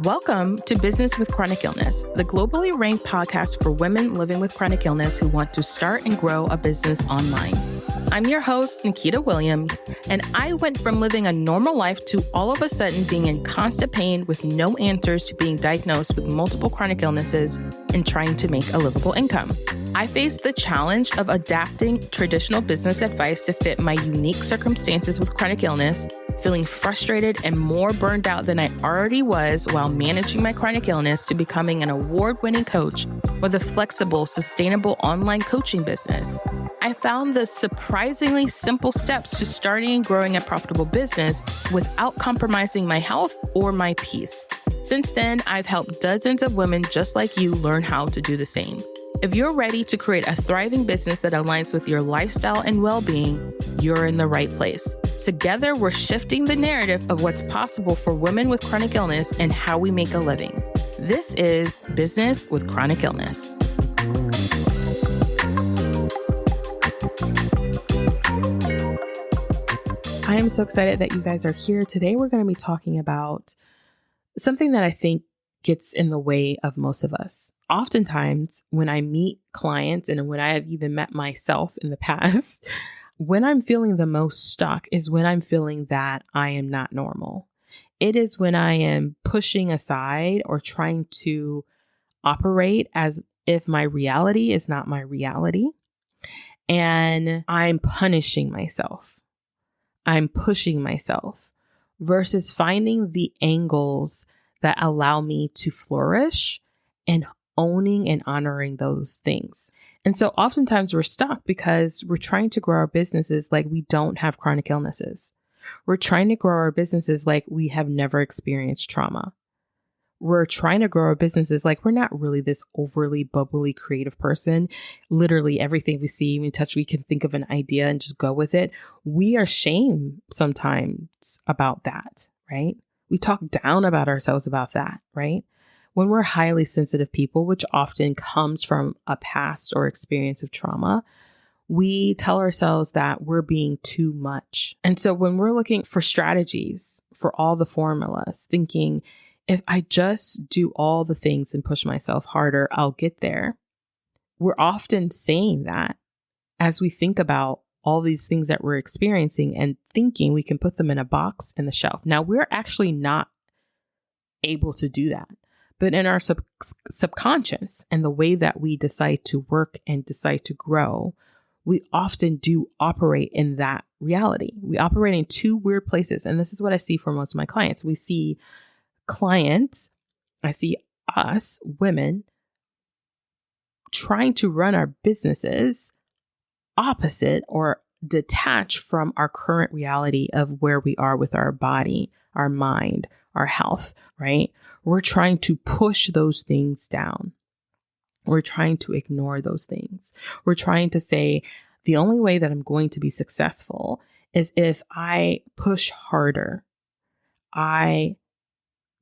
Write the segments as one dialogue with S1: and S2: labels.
S1: Welcome to Business with Chronic Illness, the globally ranked podcast for women living with chronic illness who want to start and grow a business online. I'm your host, Nikita Williams, and I went from living a normal life to all of a sudden being in constant pain with no answers to being diagnosed with multiple chronic illnesses and trying to make a livable income. I faced the challenge of adapting traditional business advice to fit my unique circumstances with chronic illness, feeling frustrated and more burned out than I already was while managing my chronic illness, to becoming an award-winning coach with a flexible, sustainable online coaching business. I found the surprisingly simple steps to starting and growing a profitable business without compromising my health or my peace. Since then, I've helped dozens of women just like you learn how to do the same. If you're ready to create a thriving business that aligns with your lifestyle and well-being, you're in the right place. Together, we're shifting the narrative of what's possible for women with chronic illness and how we make a living. This is Business with Chronic Illness. I am so excited that you guys are here. Today, we're going to be talking about something that I think gets in the way of most of us. Oftentimes, when I meet clients and when I have even met myself in the past, when I'm feeling the most stuck is when I'm feeling that I am not normal. It is when I am pushing aside or trying to operate as if my reality is not my reality. And I'm punishing myself. I'm pushing myself versus finding the angles that allow me to flourish and owning and honoring those things. And so oftentimes we're stuck because we're trying to grow our businesses like we don't have chronic illnesses. We're trying to grow our businesses like we have never experienced trauma. We're trying to grow our businesses like we're not really this overly bubbly creative person. Literally everything we see, we touch, we can think of an idea and just go with it. We are ashamed sometimes about that, right? We talk down about ourselves about that, right? When we're highly sensitive people, which often comes from a past or experience of trauma, we tell ourselves that we're being too much. And so when we're looking for strategies for all the formulas, thinking, if I just do all the things and push myself harder, I'll get there. We're often saying that as we think about all these things that we're experiencing and thinking we can put them in a box in the shelf. Now, we're actually not able to do that. But in our subconscious and the way that we decide to work and decide to grow, we often do operate in that reality. We operate in two weird places. And this is what I see for most of my clients. We see clients, I see us, women, trying to run our businesses opposite or detach from our current reality of where we are with our body, our mind, our health, right? We're trying to push those things down. We're trying to ignore those things. We're trying to say, the only way that I'm going to be successful is if I push harder. I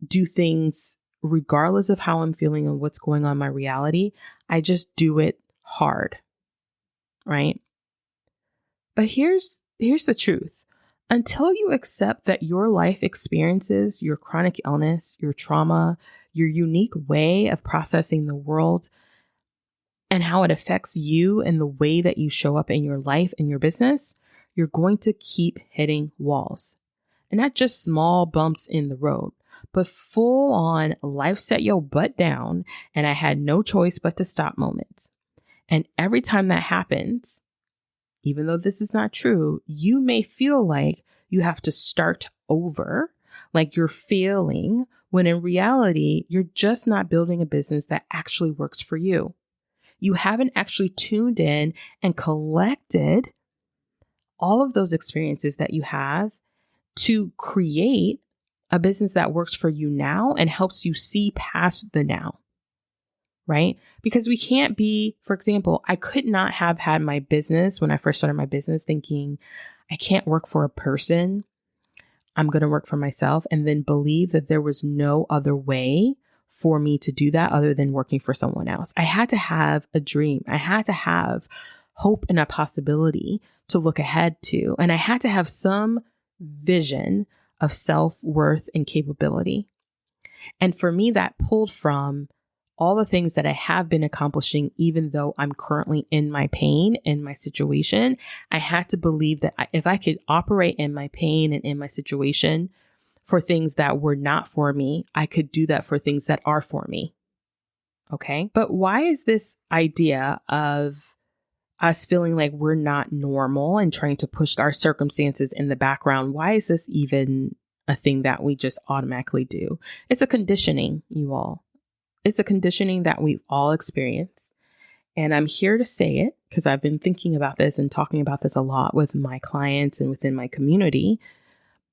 S1: do things regardless of how I'm feeling and what's going on in my reality. I just do it hard, right? But here's the truth. Until you accept that your life experiences, your chronic illness, your trauma, your unique way of processing the world, and how it affects you and the way that you show up in your life and your business, you're going to keep hitting walls. And not just small bumps in the road, but full on life set your butt down and I had no choice but to stop moments. And every time that happens, even though this is not true, you may feel like you have to start over, like you're failing, when in reality, you're just not building a business that actually works for you. You haven't actually tuned in and collected all of those experiences that you have to create a business that works for you now and helps you see past the now. Right? Because we can't be, for example, I could not have had my business when I first started my business thinking, I can't work for a person. I'm going to work for myself, and then believe that there was no other way for me to do that other than working for someone else. I had to have a dream. I had to have hope and a possibility to look ahead to. And I had to have some vision of self-worth and capability. And for me, that pulled from all the things that I have been accomplishing, even though I'm currently in my pain, in my situation. I had to believe that if I could operate in my pain and in my situation for things that were not for me, I could do that for things that are for me. Okay. But why is this idea of us feeling like we're not normal and trying to push our circumstances in the background? Why is this even a thing that we just automatically do? It's a conditioning, you all. It's a conditioning that we all experience. And I'm here to say it because I've been thinking about this and talking about this a lot with my clients and within my community.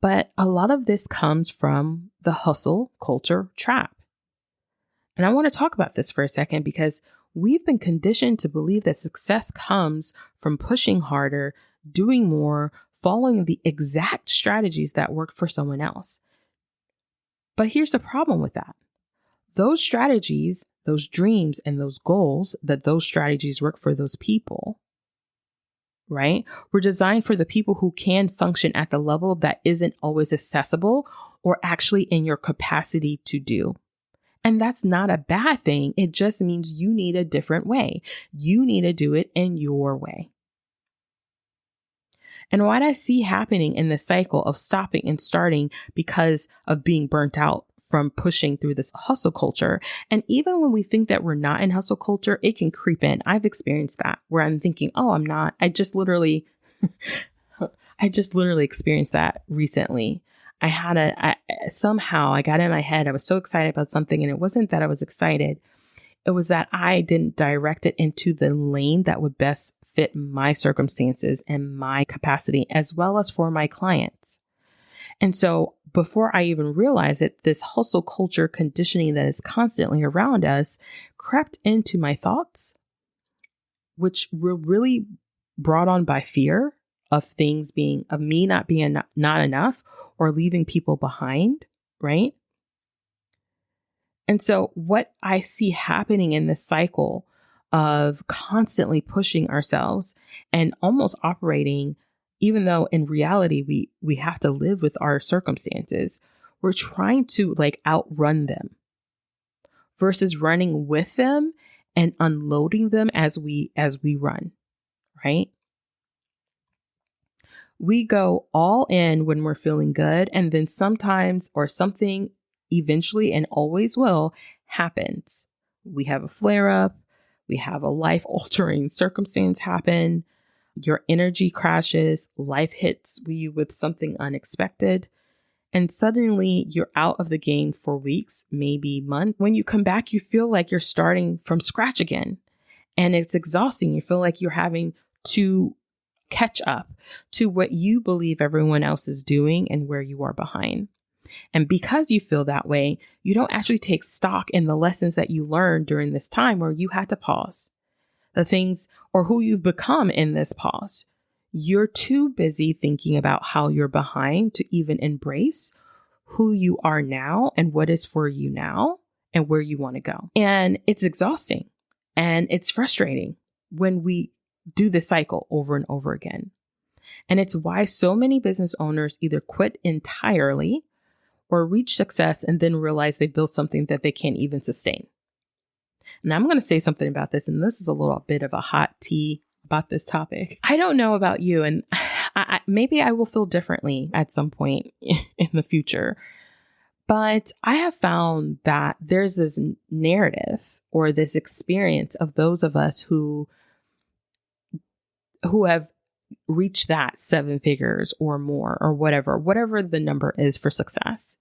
S1: But a lot of this comes from the hustle culture trap. And I want to talk about this for a second because we've been conditioned to believe that success comes from pushing harder, doing more, following the exact strategies that work for someone else. But here's the problem with that. Those strategies, those dreams, and those goals that those strategies work for those people, right? Were designed for the people who can function at the level that isn't always accessible or actually in your capacity to do. And that's not a bad thing. It just means you need a different way. You need to do it in your way. And what I see happening in the cycle of stopping and starting because of being burnt out from pushing through this hustle culture. And even when we think that we're not in hustle culture, it can creep in. I've experienced that where I'm thinking, oh, I'm not. I just literally experienced that recently. Somehow I got in my head. I was so excited about something, and it wasn't that I was excited. It was that I didn't direct it into the lane that would best fit my circumstances and my capacity, as well as for my clients. And so before I even realized it, this hustle culture conditioning that is constantly around us crept into my thoughts, which were really brought on by fear of me not being not enough or leaving people behind, right? And so what I see happening in this cycle of constantly pushing ourselves and almost operating, even though in reality we have to live with our circumstances, we're trying to outrun them versus running with them and unloading them as we run, right? We go all in when we're feeling good, and then sometimes or something eventually and always will happens. We have a flare up, we have a life altering circumstance happen, your energy crashes, life hits you with something unexpected, and suddenly you're out of the game for weeks, maybe months. When you come back, you feel like you're starting from scratch again, and it's exhausting. You feel like you're having to catch up to what you believe everyone else is doing and where you are behind. And because you feel that way, you don't actually take stock in the lessons that you learned during this time where you had to pause. The things or who you've become in this pause. You're too busy thinking about how you're behind to even embrace who you are now and what is for you now and where you want to go. And it's exhausting and it's frustrating when we do the cycle over and over again. And it's why so many business owners either quit entirely or reach success and then realize they built something that they can't even sustain. Now I'm going to say something about this, and this is a little bit of a hot tea about this topic. I don't know about you, and maybe I will feel differently at some point in the future. But I have found that there's this narrative or this experience of those of us who have reached that 7 figures or more or whatever the number is for success.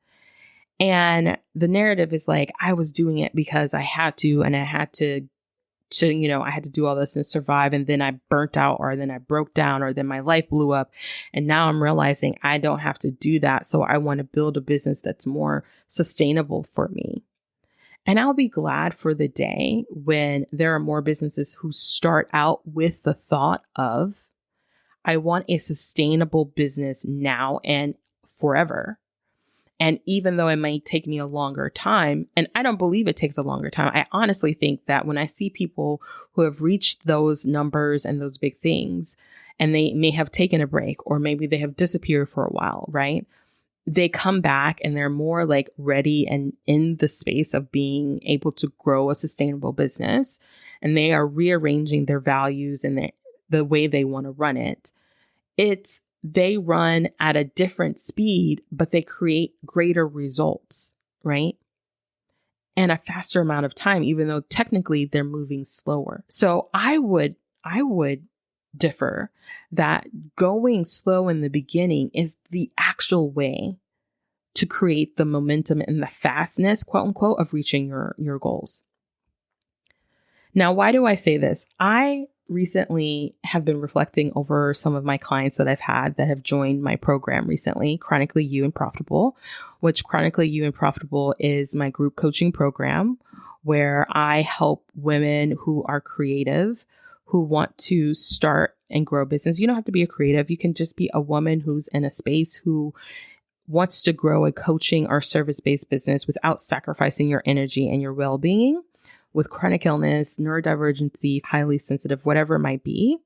S1: And the narrative is like, I was doing it because I had to, and I had to, I had to do all this and survive. And then I burnt out, or then I broke down, or then my life blew up. And now I'm realizing I don't have to do that. So I want to build a business that's more sustainable for me. And I'll be glad for the day when there are more businesses who start out with the thought of, I want a sustainable business now and forever. And even though it might take me a longer time, and I don't believe it takes a longer time, I honestly think that when I see people who have reached those numbers and those big things, and they may have taken a break, or maybe they have disappeared for a while, right? they come back and they're more like ready and in the space of being able to grow a sustainable business, and they are rearranging their values and the way they want to run it. They run at a different speed, but they create greater results, right? And a faster amount of time, even though technically they're moving slower. So I would differ that going slow in the beginning is the actual way to create the momentum and the fastness, quote unquote, of reaching your goals. Now, why do I say this? I recently have been reflecting over some of my clients that I've had that have joined my program recently, Chronically You and Profitable, which Chronically You and Profitable is my group coaching program where I help women who are creative, who want to start and grow business. You don't have to be a creative. You can just be a woman who's in a space who wants to grow a coaching or service-based business without sacrificing your energy and your well-being with chronic illness, neurodivergency, highly sensitive, whatever it might be.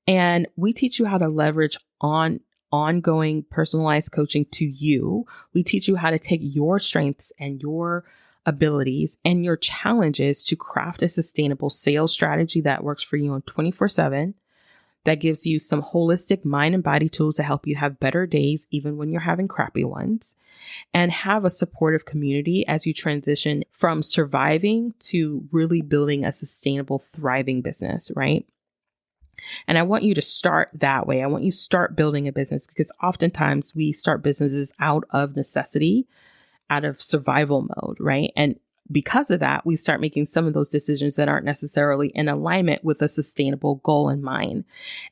S1: And we teach you how to leverage ongoing personalized coaching to you. We teach you how to take your strengths and your abilities and your challenges to craft a sustainable sales strategy that works for you on 24/7, that gives you some holistic mind and body tools to help you have better days, even when you're having crappy ones, and have a supportive community as you transition from surviving to really building a sustainable, thriving business, right? And I want you to start that way. I want you to start building a business because oftentimes we start businesses out of necessity, out of survival mode, right? And because of that, we start making some of those decisions that aren't necessarily in alignment with a sustainable goal in mind.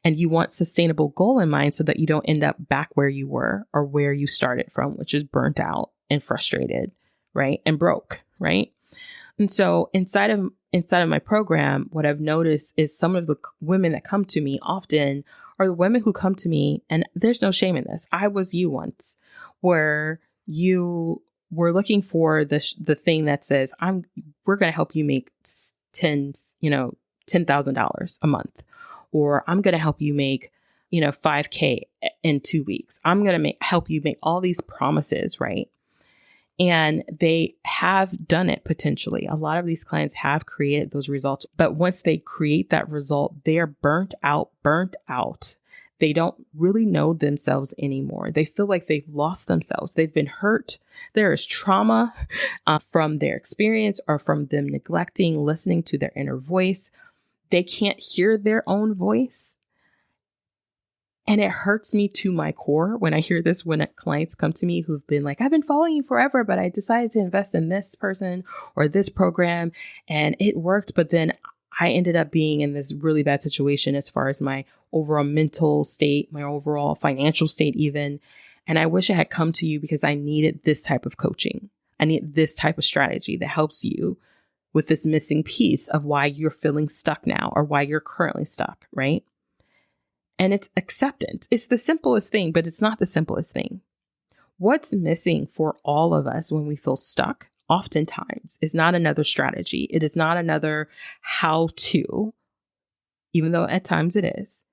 S1: And you want sustainable goal in mind so that you don't end up back where you were or where you started from, which is burnt out and frustrated, right? And broke, right? And so inside of my program, what I've noticed is some of the women that come to me often are the women who come to me, and there's no shame in this. I was you once, where you were looking for the thing that says, we're going to help you make $10,000 a month, or I'm going to help you make, $5,000 in 2 weeks. I'm going to help you make all these promises, right? And they have done it potentially. A lot of these clients have created those results, but once they create that result, they're burnt out. They don't really know themselves anymore. They feel like they've lost themselves. They've been hurt. There is trauma from their experience or from them neglecting listening to their inner voice. They can't hear their own voice. And it hurts me to my core when I hear this, when clients come to me who've been like, I've been following you forever, but I decided to invest in this person or this program and it worked. But then I ended up being in this really bad situation as far as my overall mental state, my overall financial state even. And I wish I had come to you because I needed this type of coaching. I need this type of strategy that helps you with this missing piece of why you're feeling stuck now or why you're currently stuck, right? And it's acceptance. It's the simplest thing, but it's not the simplest thing. What's missing for all of us when we feel stuck oftentimes is not another strategy. It is not another how to, even though at times it is.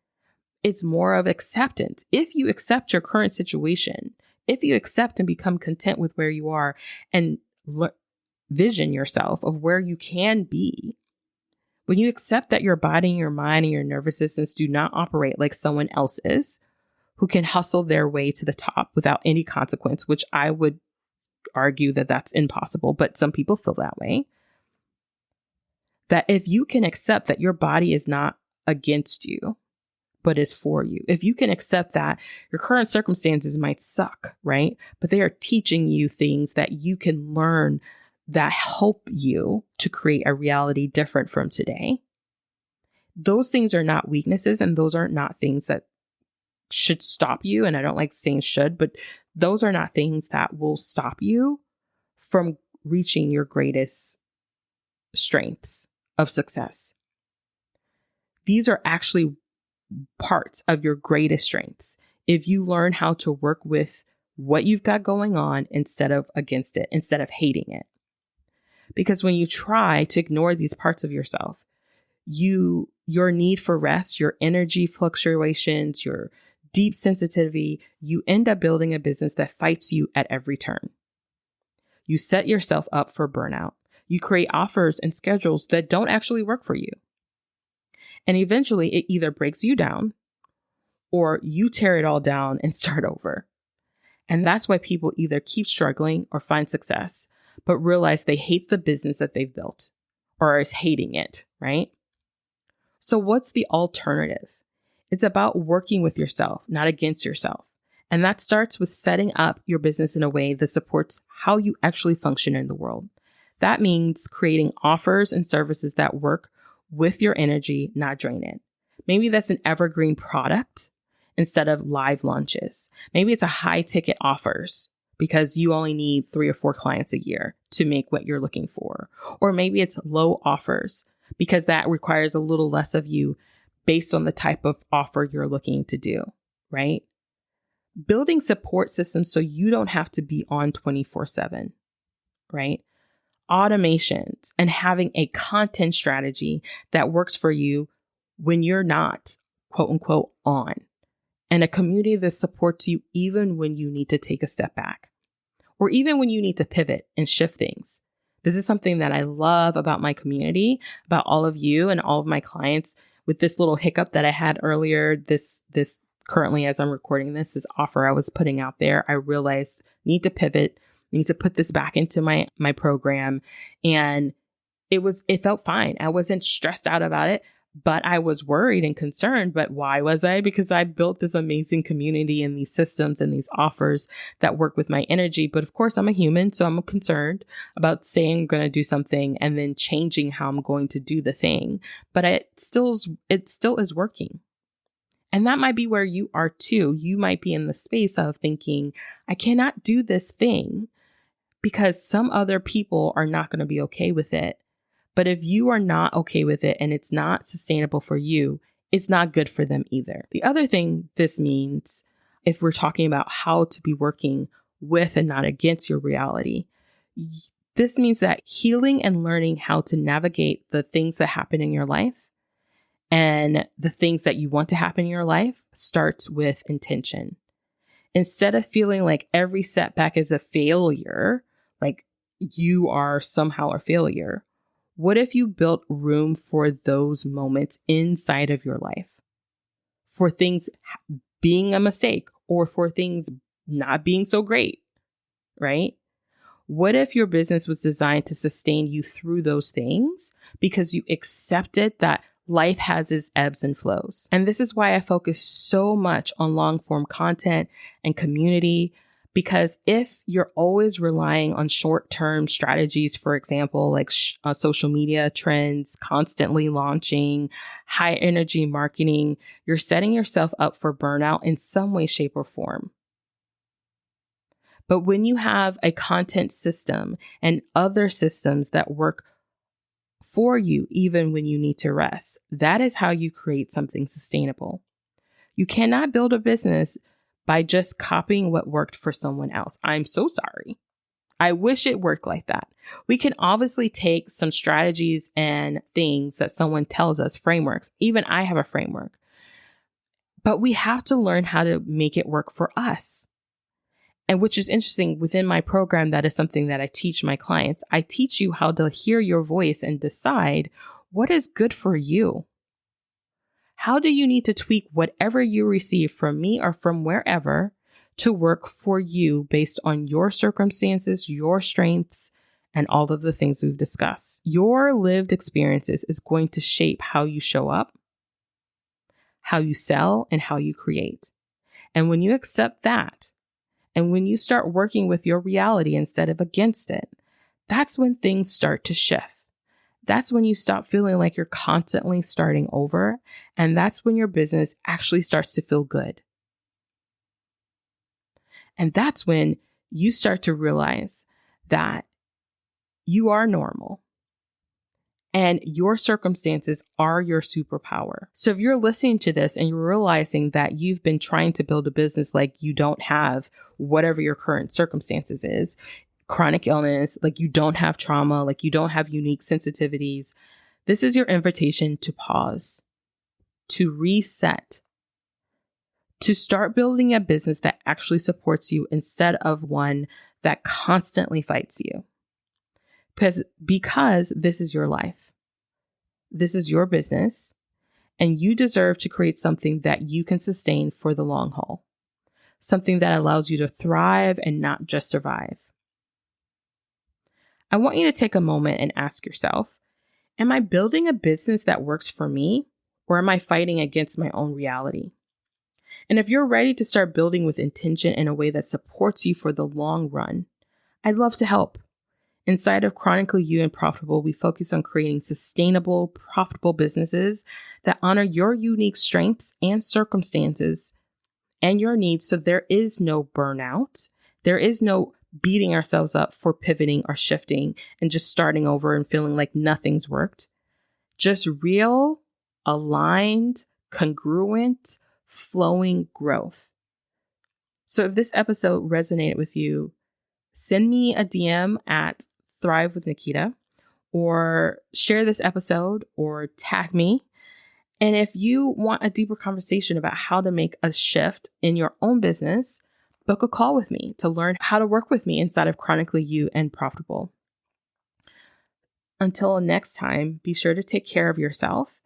S1: It's more of acceptance. If you accept your current situation, if you accept and become content with where you are and vision yourself of where you can be, when you accept that your body, your mind, and your nervous systems do not operate like someone else's who can hustle their way to the top without any consequence, which I would argue that that's impossible, but some people feel that way. That if you can accept that your body is not against you, but is for you. If you can accept that your current circumstances might suck, right? But they are teaching you things that you can learn that help you to create a reality different from today. Those things are not weaknesses, and those are not things that should stop you. And I don't like saying should, but those are not things that will stop you from reaching your greatest strengths of success. These are actually parts of your greatest strengths. If you learn how to work with what you've got going on instead of against it, instead of hating it. Because when you try to ignore these parts of yourself, your need for rest, your energy fluctuations, your deep sensitivity, you end up building a business that fights you at every turn. You set yourself up for burnout. You create offers and schedules that don't actually work for you. And eventually it either breaks you down or you tear it all down and start over. And that's why people either keep struggling or find success, but realize they hate the business that they've built or is hating it, right? So what's the alternative? It's about working with yourself, not against yourself. And that starts with setting up your business in a way that supports how you actually function in the world. That means creating offers and services that work with your energy, not drain it. Maybe that's an evergreen product instead of live launches. Maybe it's a high ticket offers because you only need 3 or 4 clients a year to make what you're looking for. Or maybe it's low offers because that requires a little less of you based on the type of offer you're looking to do, right? Building support systems so you don't have to be on 24/7, right? Automations and having a content strategy that works for you when you're not, quote unquote, on. And a community that supports you even when you need to take a step back or even when you need to pivot and shift things. This is something that I love about my community, about all of you and all of my clients. With this little hiccup that I had earlier, this currently as I'm recording this offer I was putting out there, I realized need to pivot, need to put this back into my program. And it felt fine. I wasn't stressed out about it, but I was worried and concerned. But why was I? Because I built this amazing community and these systems and these offers that work with my energy. But of course, I'm a human, so I'm concerned about saying I'm going to do something and then changing how I'm going to do the thing. But it still is working. And that might be where you are too. You might be in the space of thinking, I cannot do this thing because some other people are not going to be okay with it. But if you are not okay with it and it's not sustainable for you, it's not good for them either. The other thing this means, if we're talking about how to be working with and not against your reality, this means that healing and learning how to navigate the things that happen in your life and the things that you want to happen in your life starts with intention. Instead of feeling like every setback is a failure, like you are somehow a failure, what if you built room for those moments inside of your life? For things being a mistake or for things not being so great, right? What if your business was designed to sustain you through those things because you accepted that life has its ebbs and flows? And this is why I focus so much on long form content and community. Because if you're always relying on short-term strategies, for example, like social media trends, constantly launching, high energy marketing, you're setting yourself up for burnout in some way, shape, or form. But when you have a content system and other systems that work for you, even when you need to rest, that is how you create something sustainable. You cannot build a business by just copying what worked for someone else. I'm so sorry. I wish it worked like that. We can obviously take some strategies and things that someone tells us, frameworks. Even I have a framework. But we have to learn how to make it work for us. And which is interesting, within my program, that is something that I teach my clients. I teach you how to hear your voice and decide what is good for you. How do you need to tweak whatever you receive from me or from wherever to work for you based on your circumstances, your strengths, and all of the things we've discussed? Your lived experiences is going to shape how you show up, how you sell, and how you create. And when you accept that, and when you start working with your reality instead of against it, that's when things start to shift. That's when you stop feeling like you're constantly starting over. And that's when your business actually starts to feel good. And that's when you start to realize that you are normal and your circumstances are your superpower. So if you're listening to this and you're realizing that you've been trying to build a business like you don't have whatever your current circumstances is, chronic illness, like you don't have trauma, like you don't have unique sensitivities, this is your invitation to pause, to reset, to start building a business that actually supports you instead of one that constantly fights you. Because this is your life. This is your business, and you deserve to create something that you can sustain for the long haul. Something that allows you to thrive and not just survive. I want you to take a moment and ask yourself, am I building a business that works for me, or am I fighting against my own reality? And if you're ready to start building with intention in a way that supports you for the long run, I'd love to help. Inside of Chronically You and Profitable, we focus on creating sustainable, profitable businesses that honor your unique strengths and circumstances and your needs, so there is no burnout. There is no beating ourselves up for pivoting or shifting and just starting over and feeling like nothing's worked. Just real, aligned, congruent, flowing growth. So if this episode resonated with you, send me a DM at Thrive with Nikita, or share this episode or tag me. And if you want a deeper conversation about how to make a shift in your own business, book a call with me to learn how to work with me inside of Chronically You and Profitable. Until next time, be sure to take care of yourself.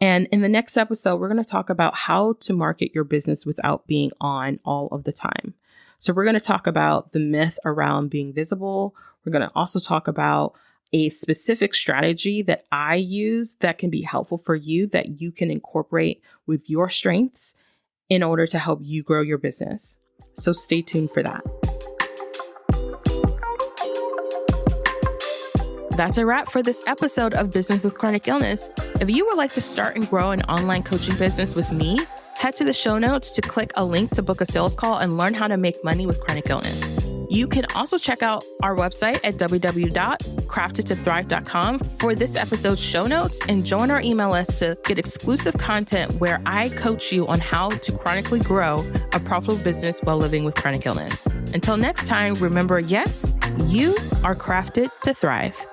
S1: And in the next episode, we're going to talk about how to market your business without being on all of the time. So we're going to talk about the myth around being visible. We're going to also talk about a specific strategy that I use that can be helpful for you, that you can incorporate with your strengths in order to help you grow your business. So stay tuned for that. That's a wrap for this episode of Business with Chronic Illness. If you would like to start and grow an online coaching business with me, head to the show notes to click a link to book a sales call and learn how to make money with chronic illness. You can also check out our website at www.craftedtothrive.com for this episode's show notes and join our email list to get exclusive content where I coach you on how to chronically grow a profitable business while living with chronic illness. Until next time, remember, yes, you are crafted to thrive.